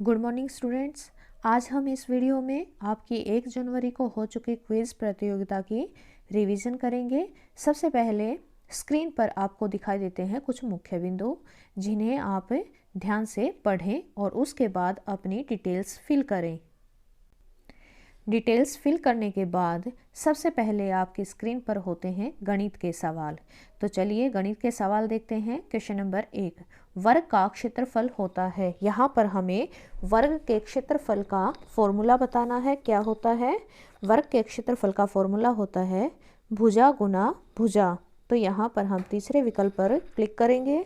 Good morning students. आज हम इस वीडियो में आपकी 1 जनवरी को हो चुकी क्विज़ प्रतियोगिता की रिवीजन करेंगे। सबसे पहले स्क्रीन पर आपको दिखाई देते हैं कुछ मुख्य बिंदु, जिन्हें आप ध्यान से पढ़ें और उसके बाद अपनी डिटेल्स फिल करें। डिटेल्स फिल करने के बाद सबसे पहले आपकी स्क्रीन पर होते हैं गणित के सवाल। तो चलिए गणित के सवाल देखते हैं। क्वेश्चन नंबर 1, वर्ग का क्षेत्रफल होता है। यहाँ पर हमें वर्ग के क्षेत्रफल का फॉर्मूला बताना है। क्या होता है? वर्ग के क्षेत्रफल का फॉर्मूला होता है भुजा गुना भुजा। तो यहाँ पर हम तीसरे विकल्प पर क्लिक करेंगे।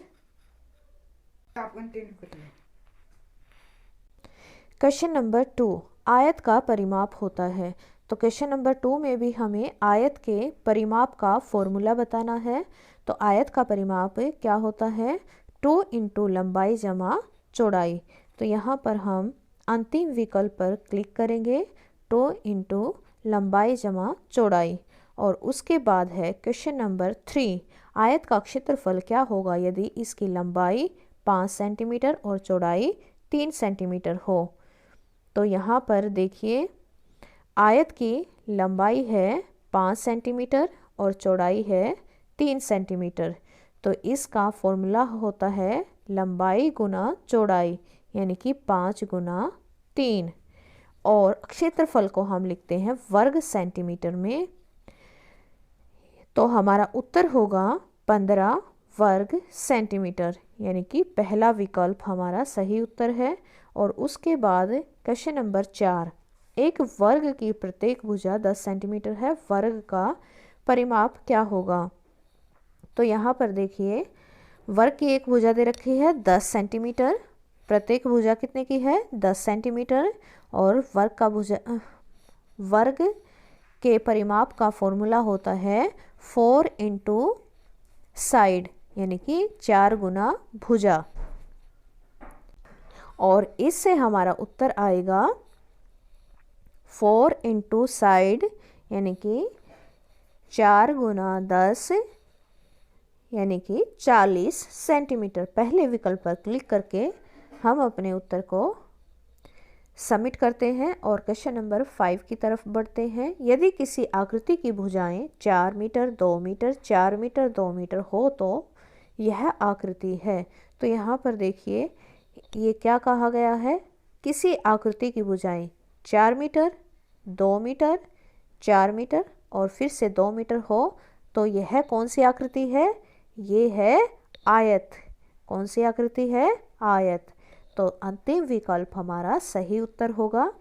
क्वेश्चन नंबर 2, आयत का परिमाप होता है। तो क्वेश्चन नंबर 2 में भी हमें आयत के परिमाप का फॉर्मूला बताना है। तो आयत का परिमाप क्या होता है? 2 इंटू लंबाई जमा चौड़ाई। तो यहाँ पर हम अंतिम विकल्प पर क्लिक करेंगे, 2 इंटू लंबाई जमा चौड़ाई। और उसके बाद है क्वेश्चन नंबर 3, आयत का क्षेत्रफल क्या होगा यदि इसकी लंबाई 5 सेंटीमीटर और चौड़ाई 3 सेंटीमीटर हो। तो यहाँ पर देखिए, आयत की लंबाई है 5 सेंटीमीटर और चौड़ाई है 3 सेंटीमीटर। तो इसका फॉर्मूला होता है लंबाई गुना चौड़ाई, यानी कि 5 गुना 3। और क्षेत्रफल को हम लिखते हैं वर्ग सेंटीमीटर में। तो हमारा उत्तर होगा 15 वर्ग सेंटीमीटर, यानी कि पहला विकल्प हमारा सही उत्तर है। और उसके बाद क्वेश्चन नंबर 4, एक वर्ग की प्रत्येक भुजा 10 सेंटीमीटर है, वर्ग का परिमाप क्या होगा? तो यहाँ पर देखिए, वर्ग की एक भुजा दे रखी है 10 सेंटीमीटर, प्रत्येक भुजा कितने की है? 10 सेंटीमीटर। और वर्ग के परिमाप का फॉर्मूला होता है 4 इंटू साइड, यानी कि 4 गुना भुजा। और इससे हमारा उत्तर आएगा 4 इंटू साइड, यानी कि 4 गुना 10, यानी कि 40 सेंटीमीटर। पहले विकल्प पर क्लिक करके हम अपने उत्तर को सबमिट करते हैं और क्वेश्चन नंबर 5 की तरफ बढ़ते हैं। यदि किसी आकृति की भुजाएं 4 मीटर 2 मीटर 4 मीटर 2 मीटर हो तो यह आकृति है। तो यहाँ पर देखिए, ये क्या कहा गया है? किसी आकृति की भुजाएं 4 मीटर 2 मीटर 4 मीटर और फिर से 2 मीटर हो तो यह कौन सी आकृति है? ये है आयत। कौन सी आकृति है? आयत। तो अंतिम विकल्प हमारा सही उत्तर होगा।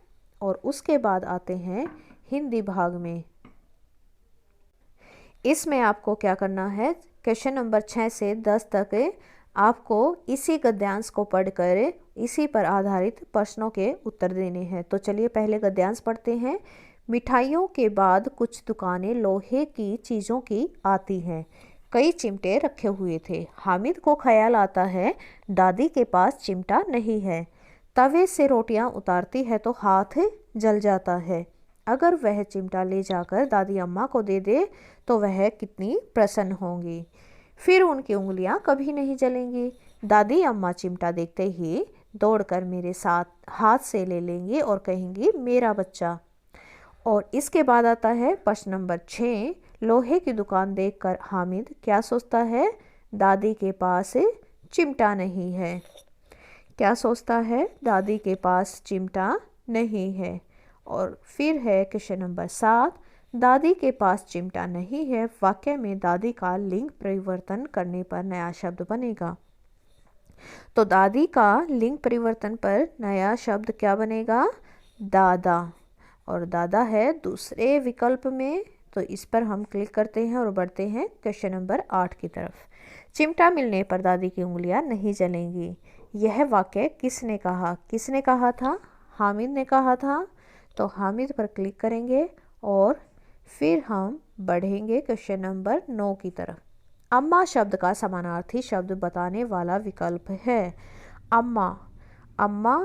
और उसके बाद आते हैं हिंदी भाग में। इसमें आपको क्या करना है? क्वेश्चन नंबर 6 से 10 तक आपको इसी गद्यांश को पढ़कर इसी पर आधारित प्रश्नों के उत्तर देने हैं। तो चलिए पहले गद्यांश पढ़ते हैं। मिठाइयों के बाद कुछ दुकानें लोहे की चीज़ों की आती हैं। कई चिमटे रखे हुए थे। हामिद को ख्याल आता है दादी के पास चिमटा नहीं है। तवे से रोटियां उतारती है तो हाथ जल जाता है। अगर वह चिमटा ले जाकर दादी अम्मा को दे दे तो वह कितनी प्रसन्न होंगी। फिर उनकी उंगलियां कभी नहीं जलेंगी। दादी अम्मा चिमटा देखते ही दौड़कर मेरे साथ हाथ से ले लेंगी और कहेंगी मेरा बच्चा। और इसके बाद आता है प्रश्न नंबर 6, लोहे की दुकान देखकर हामिद क्या सोचता है? दादी के पास चिमटा नहीं है। क्या सोचता है? दादी के पास चिमटा नहीं है। और फिर है क्वेश्चन नंबर 7, दादी के पास चिमटा नहीं है, वाक्य में दादी का लिंग परिवर्तन करने पर नया शब्द बनेगा। तो दादी का लिंग परिवर्तन पर नया शब्द क्या बनेगा? दादा। और दादा है दूसरे विकल्प में। तो इस पर हम क्लिक करते हैं और बढ़ते हैं क्वेश्चन नंबर 8 की तरफ। चिमटा मिलने पर दादी की उंगलियां नहीं जलेंगी। यह वाक्य किसने कहा? किसने कहा था? हामिद ने कहा था। तो हामिद पर क्लिक करेंगे और फिर हम बढ़ेंगे क्वेश्चन नंबर 9 की तरफ। अम्मा शब्द का समानार्थी शब्द बताने वाला विकल्प है। अम्मा। अम्मा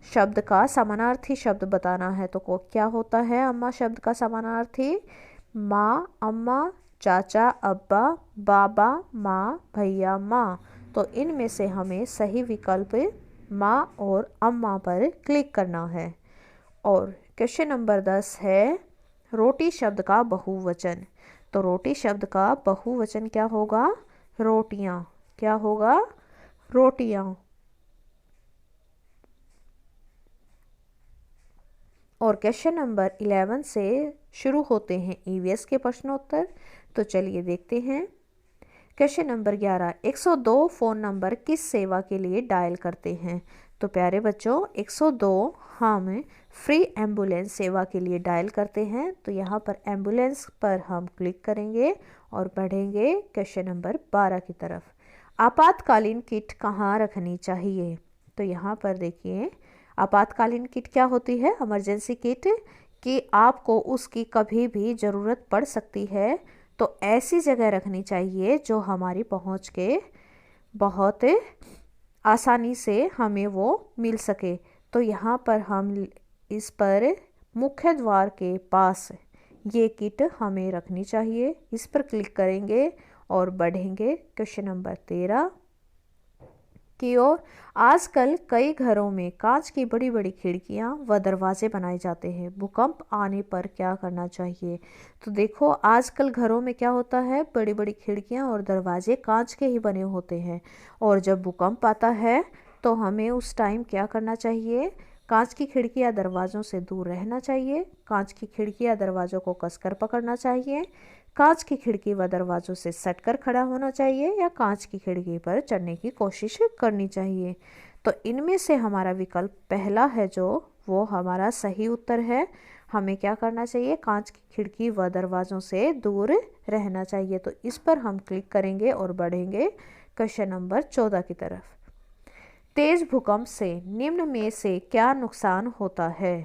शब्द का समानार्थी शब्द बताना है तो क्या होता है अम्मा शब्द का समानार्थी? माँ, अम्मा, चाचा, अब्बा, बाबा, माँ, भैया, माँ। तो इनमें से हमें सही विकल्प माँ और अम्मा पर क्लिक करना है। और क्वेश्चन नंबर 10 है रोटी शब्द का बहुवचन। तो रोटी शब्द का बहुवचन क्या होगा? रोटियां। क्या होगा? रोटियां। और क्वेश्चन नंबर 11 से शुरू होते हैं ईवीएस के प्रश्नोत्तर। तो चलिए देखते हैं। क्वेश्चन नंबर 11, 102 फ़ोन नंबर किस सेवा के लिए डायल करते हैं? तो प्यारे बच्चों 102 हम फ्री एम्बुलेंस सेवा के लिए डायल करते हैं। तो यहाँ पर एम्बुलेंस पर हम क्लिक करेंगे और बढ़ेंगे क्वेश्चन नंबर 12 की तरफ। आपातकालीन किट कहाँ रखनी चाहिए? तो यहाँ पर देखिए आपातकालीन किट क्या होती है? इमरजेंसी किट, कि आपको उसकी कभी भी ज़रूरत पड़ सकती है तो ऐसी जगह रखनी चाहिए जो हमारी पहुंच के बहुत आसानी से हमें वो मिल सके। तो यहाँ पर हम इस पर मुख्य द्वार के पास ये किट हमें रखनी चाहिए। इस पर क्लिक करेंगे और बढ़ेंगे क्वेश्चन नंबर 13 की ओर। आजकल कई घरों में कांच की बड़ी बड़ी खिड़कियां व दरवाजे बनाए जाते हैं। भूकंप आने पर क्या करना चाहिए? तो देखो आजकल घरों में क्या होता है, बड़ी बड़ी खिड़कियां और दरवाजे कांच के ही बने होते हैं। और जब भूकंप आता है तो हमें उस टाइम क्या करना चाहिए? कांच की खिड़की या दरवाज़ों से दूर रहना चाहिए। कांच की खिड़की या दरवाज़ों को कसकर पकड़ना चाहिए। कांच की खिड़की व दरवाज़ों से सटकर खड़ा होना चाहिए या कांच की खिड़की पर चढ़ने की कोशिश करनी चाहिए। तो इनमें से हमारा विकल्प पहला है जो वो हमारा सही उत्तर है। हमें क्या करना चाहिए? कांच की खिड़की व दरवाज़ों से दूर रहना चाहिए। तो इस पर हम क्लिक करेंगे और बढ़ेंगे क्वेश्चन नंबर 14 की तरफ। तेज भूकंप से निम्न में से क्या नुकसान होता है?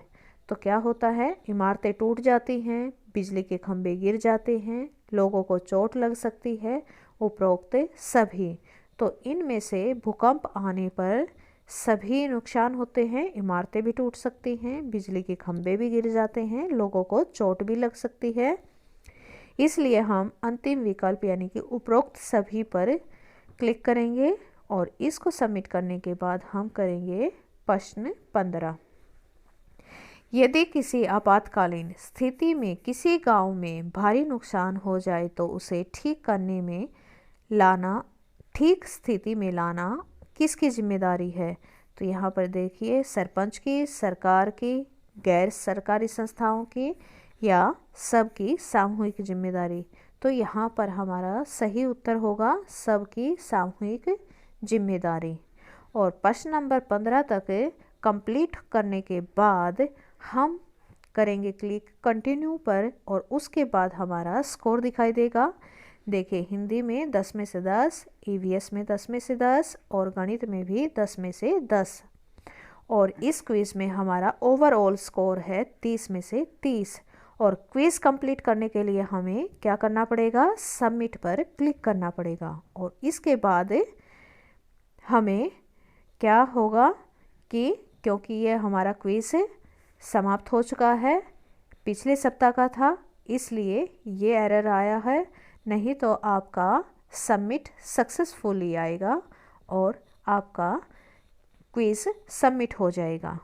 तो क्या होता है? इमारतें टूट जाती हैं, बिजली के खंभे गिर जाते हैं, लोगों को चोट लग सकती है, उपरोक्त सभी। तो इनमें से भूकंप आने पर सभी नुकसान होते हैं। इमारतें भी टूट सकती हैं, बिजली के खंभे भी गिर जाते हैं, लोगों को चोट भी लग सकती है। इसलिए हम अंतिम विकल्प यानी कि उपरोक्त सभी पर क्लिक करेंगे और इसको सबमिट करने के बाद हम करेंगे प्रश्न 15। यदि किसी आपातकालीन स्थिति में किसी गांव में भारी नुकसान हो जाए तो उसे ठीक स्थिति में लाना किसकी जिम्मेदारी है? तो यहाँ पर देखिए सरपंच की, सरकार की, गैर सरकारी संस्थाओं की या सबकी सामूहिक जिम्मेदारी। तो यहाँ पर हमारा सही उत्तर होगा सबकी सामूहिक जिम्मेदारी। और प्रश्न नंबर 15 तक कंप्लीट करने के बाद हम करेंगे क्लिक कंटिन्यू पर और उसके बाद हमारा स्कोर दिखाई देगा। देखिए हिंदी में 10 में से 10, ईवीएस में 10 में से 10 और गणित में भी 10 में से 10। और इस क्विज़ में हमारा ओवरऑल स्कोर है 30 में से 30। और क्विज़ कंप्लीट करने के लिए हमें क्या करना पड़ेगा? सबमिट पर क्लिक करना पड़ेगा। और इसके बाद हमें क्या होगा कि क्योंकि ये हमारा क्विज़ समाप्त हो चुका है, पिछले सप्ताह का था, इसलिए ये एरर आया है। नहीं तो आपका सबमिट सक्सेसफुली आएगा और आपका क्विज़ सबमिट हो जाएगा।